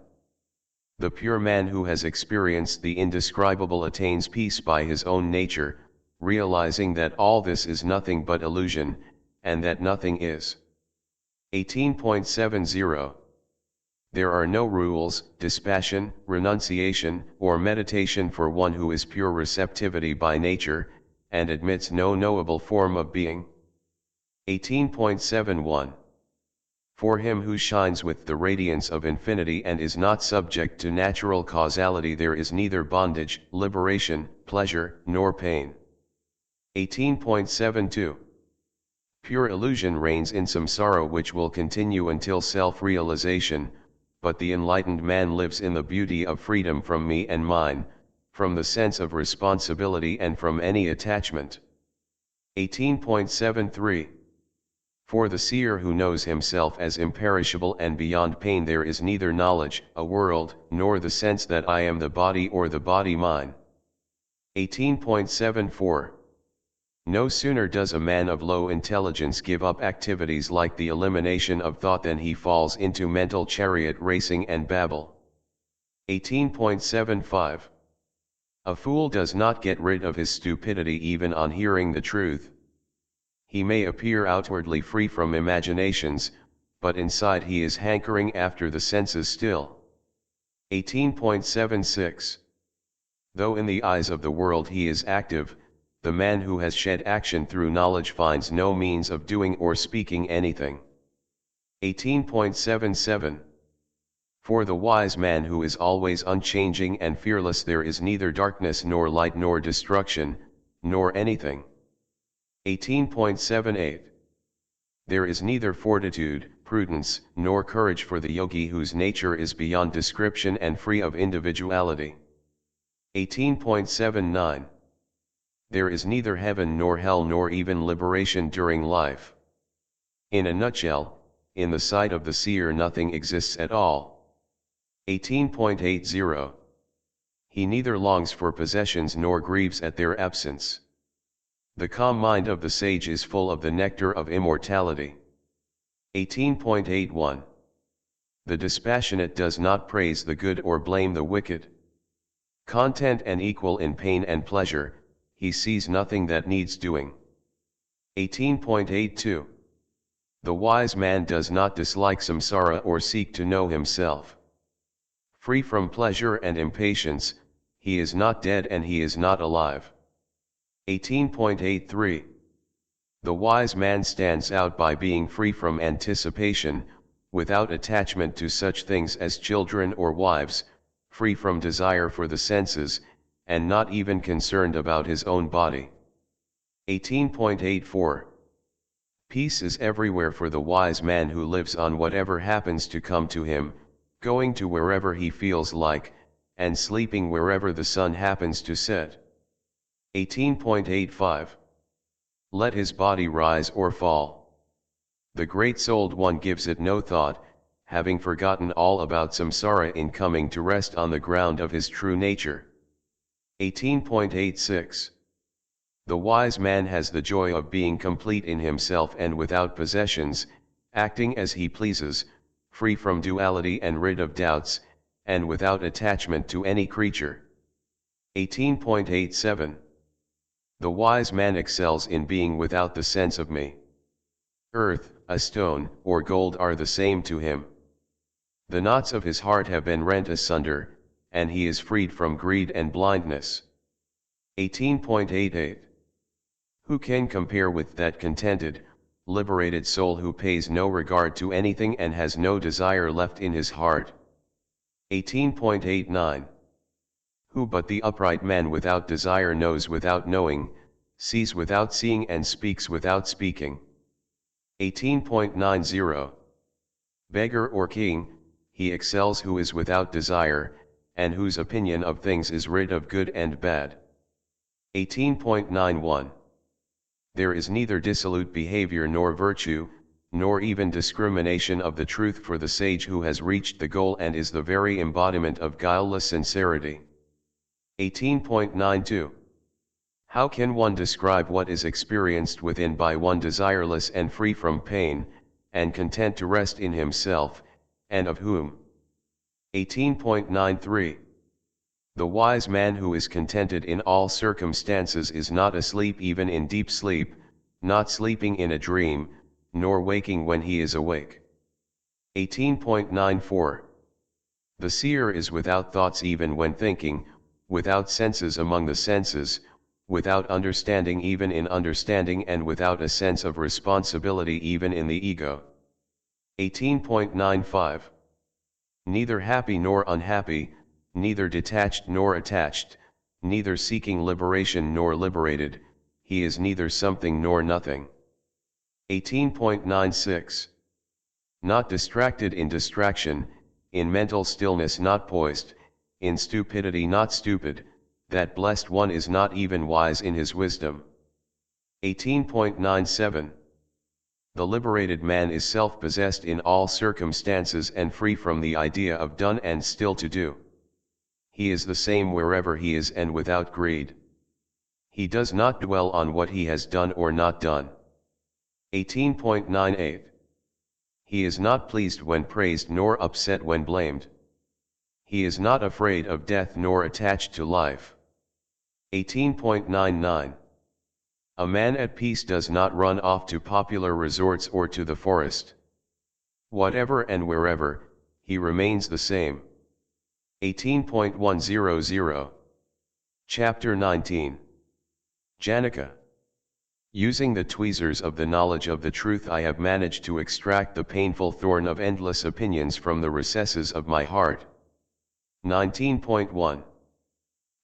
The pure man who has experienced the indescribable attains peace by his own nature, realizing that all this is nothing but illusion, and that nothing is. 18.70. There are no rules, dispassion, renunciation, or meditation for one who is pure receptivity by nature, and admits no knowable form of being. 18.71. For him who shines with the radiance of infinity and is not subject to natural causality there is neither bondage, liberation, pleasure, nor pain. 18.72. Pure illusion reigns in samsara which will continue until self-realization, but the enlightened man lives in the beauty of freedom from me and mine, from the sense of responsibility and from any attachment. 18.73. For the seer who knows himself as imperishable and beyond pain, there is neither knowledge, a world, nor the sense that I am the body or the body mine. 18.74. No sooner does a man of low intelligence give up activities like the elimination of thought than he falls into mental chariot racing and babble. 18.75. A fool does not get rid of his stupidity even on hearing the truth. He may appear outwardly free from imaginations, but inside he is hankering after the senses still. 18.76. Though in the eyes of the world he is active, the man who has shed action through knowledge finds no means of doing or speaking anything. 18.77. For the wise man who is always unchanging and fearless, there is neither darkness nor light nor destruction, nor anything. 18.78. There is neither fortitude, prudence, nor courage for the yogi whose nature is beyond description and free of individuality. 18.79. There is neither heaven nor hell nor even liberation during life. In a nutshell, in the sight of the seer nothing exists at all. 18.80. He neither longs for possessions nor grieves at their absence. The calm mind of the sage is full of the nectar of immortality. 18.81. The dispassionate does not praise the good or blame the wicked. Content and equal in pain and pleasure, he sees nothing that needs doing. 18.82. The wise man does not dislike samsara or seek to know himself. Free from pleasure and impatience, he is not dead and he is not alive. 18.83. The wise man stands out by being free from anticipation, without attachment to such things as children or wives, free from desire for the senses, and not even concerned about his own body. 18.84. Peace is everywhere for the wise man who lives on whatever happens to come to him, going to wherever he feels like, and sleeping wherever the sun happens to set. 18.85. Let his body rise or fall. The great souled one gives it no thought, having forgotten all about samsara in coming to rest on the ground of his true nature. 18.86. The wise man has the joy of being complete in himself and without possessions, acting as he pleases, free from duality and rid of doubts, and without attachment to any creature. 18.87. The wise man excels in being without the sense of me. Earth, a stone, or gold are the same to him. The knots of his heart have been rent asunder, and he is freed from greed and blindness. 18.88. Who can compare with that contented, liberated soul who pays no regard to anything and has no desire left in his heart? 18.89. Who but the upright man without desire knows without knowing, sees without seeing and speaks without speaking? 18.90. Beggar or king, he excels who is without desire, and whose opinion of things is rid of good and bad. 18.91. There is neither dissolute behavior nor virtue, nor even discrimination of the truth for the sage who has reached the goal and is the very embodiment of guileless sincerity. 18.92. How can one describe what is experienced within by one desireless and free from pain, and content to rest in himself, and of whom? 18.93. The wise man who is contented in all circumstances is not asleep even in deep sleep, not sleeping in a dream, nor waking when he is awake. 18.94. The seer is without thoughts even when thinking, without senses among the senses, without understanding even in understanding, and without a sense of responsibility even in the ego. 18.95. Neither happy nor unhappy, neither detached nor attached, neither seeking liberation nor liberated, he is neither something nor nothing. 18.96. Not distracted in distraction, in mental stillness not poised, in stupidity not stupid, that blessed one is not even wise in his wisdom. 18.97. the liberated man is self-possessed in all circumstances and free from the idea of done and still to do. He is the same wherever he is and without greed. He does not dwell on what he has done or not done. 18.98. He is not pleased when praised nor upset when blamed. He is not afraid of death nor attached to life. 18.99. A man at peace does not run off to popular resorts or to the forest. Whatever and wherever, he remains the same. 18.100. Chapter 19. Janaka. Using the tweezers of the knowledge of the truth, I have managed to extract the painful thorn of endless opinions from the recesses of my heart. 19.1.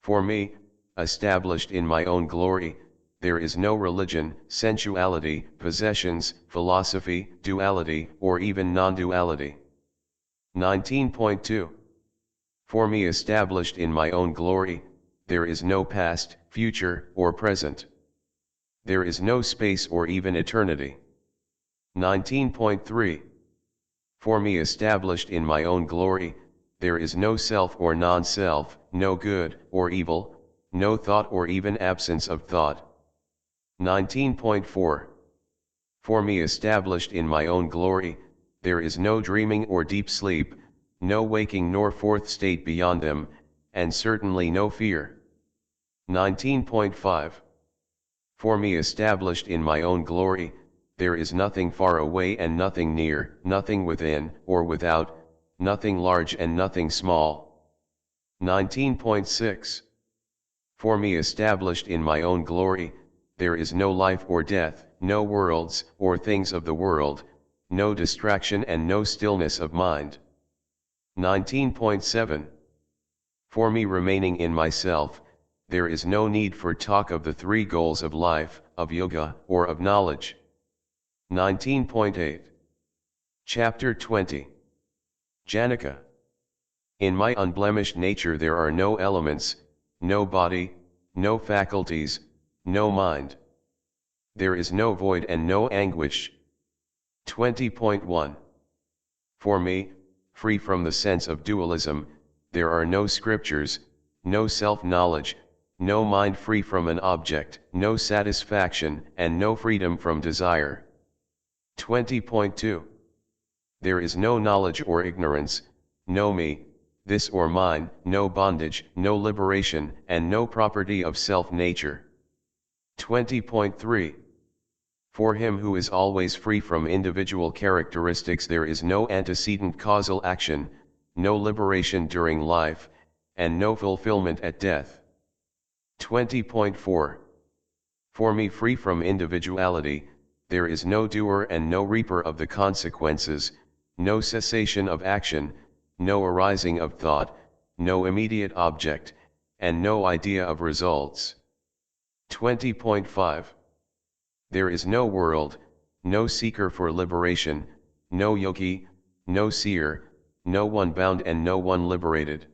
For me, established in my own glory, there is no religion, sensuality, possessions, philosophy, duality, or even non-duality. 19.2. For me, established in my own glory, there is no past, future, or present. There is no space or even eternity. 19.3. For me, established in my own glory, there is no self or non-self, no good or evil, no thought or even absence of thought. 19.4. For me, established in my own glory, there is no dreaming or deep sleep, no waking nor fourth state beyond them, and certainly no fear. 19.5. For me, established in my own glory, there is nothing far away and nothing near, nothing within or without, nothing large and nothing small. 19.6. For me, established in my own glory, there is no life or death, no worlds or things of the world, no distraction and no stillness of mind. 19.7. For me, remaining in myself, there is no need for talk of the three goals of life, of yoga, or of knowledge. 19.8. Chapter 20. Janaka. In my unblemished nature there are no elements, no body, no faculties, no mind. There is no void and no anguish. 20.1. For me, free from the sense of dualism, there are no scriptures, no self-knowledge, no mind free from an object, no satisfaction, and no freedom from desire. 20.2. There is no knowledge or ignorance, no me, this or mine, no bondage, no liberation, and no property of self-nature. 20.3. For him who is always free from individual characteristics, there is no antecedent causal action, no liberation during life, and no fulfillment at death. 20.4. For me, free from individuality, there is no doer and no reaper of the consequences, no cessation of action, no arising of thought, no immediate object, and no idea of results. 20.5. There is no world, no seeker for liberation, no yogi, no seer, no one bound and no one liberated.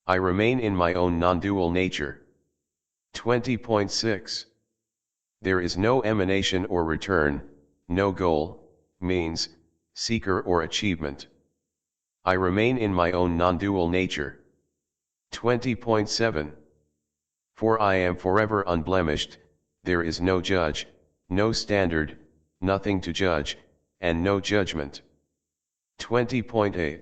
I remain in my own non-dual nature. 20.6. There is no emanation or return, no goal, means, seeker or achievement. I remain in my own non-dual nature. 20.7. For I am forever unblemished, there is no judge, no standard, nothing to judge, and no judgment. 20.8.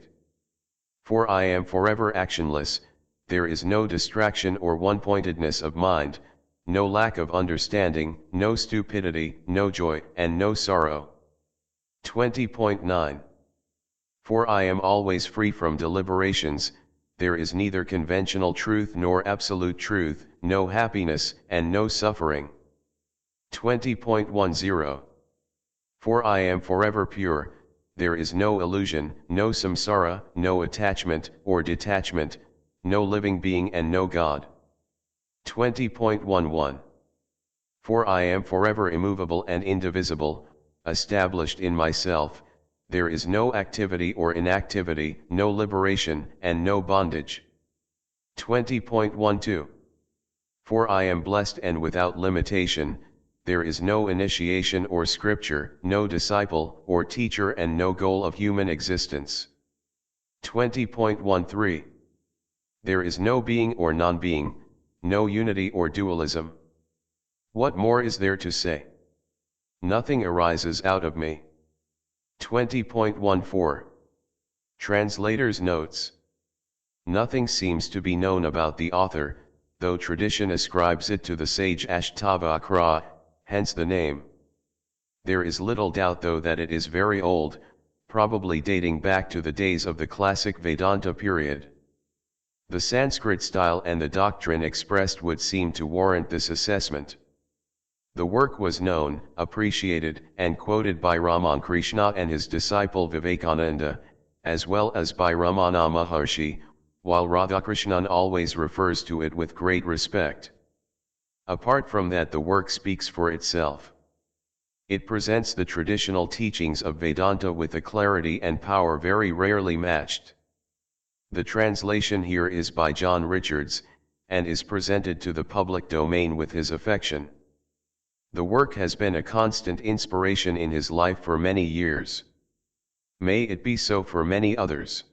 For I am forever actionless, there is no distraction or one-pointedness of mind, no lack of understanding, no stupidity, no joy, and no sorrow. 20.9. For I am always free from deliberations, there is neither conventional truth nor absolute truth, no happiness, and no suffering. 20.10. For I am forever pure, there is no illusion, no samsara, no attachment or detachment, no living being and no God. 20.11. For I am forever immovable and indivisible, established in myself, there is no activity or inactivity, no liberation, and no bondage. 20.12. For I am blessed and without limitation, there is no initiation or scripture, no disciple or teacher, and no goal of human existence. 20.13. There is no being or non-being, no unity or dualism. What more is there to say? Nothing arises out of me. 20.14. Translator's notes. Nothing seems to be known about the author, though tradition ascribes it to the sage Ashtavakra, hence the name. There is little doubt though that it is very old, probably dating back to the days of the classic Vedanta period. The Sanskrit style and the doctrine expressed would seem to warrant this assessment. The work was known, appreciated, and quoted by Ramakrishna and his disciple Vivekananda, as well as by Ramana Maharshi, while Radhakrishnan always refers to it with great respect. Apart from that, the work speaks for itself. It presents the traditional teachings of Vedanta with a clarity and power very rarely matched. The translation here is by John Richards, and is presented to the public domain with his affection. The work has been a constant inspiration in his life for many years. May it be so for many others.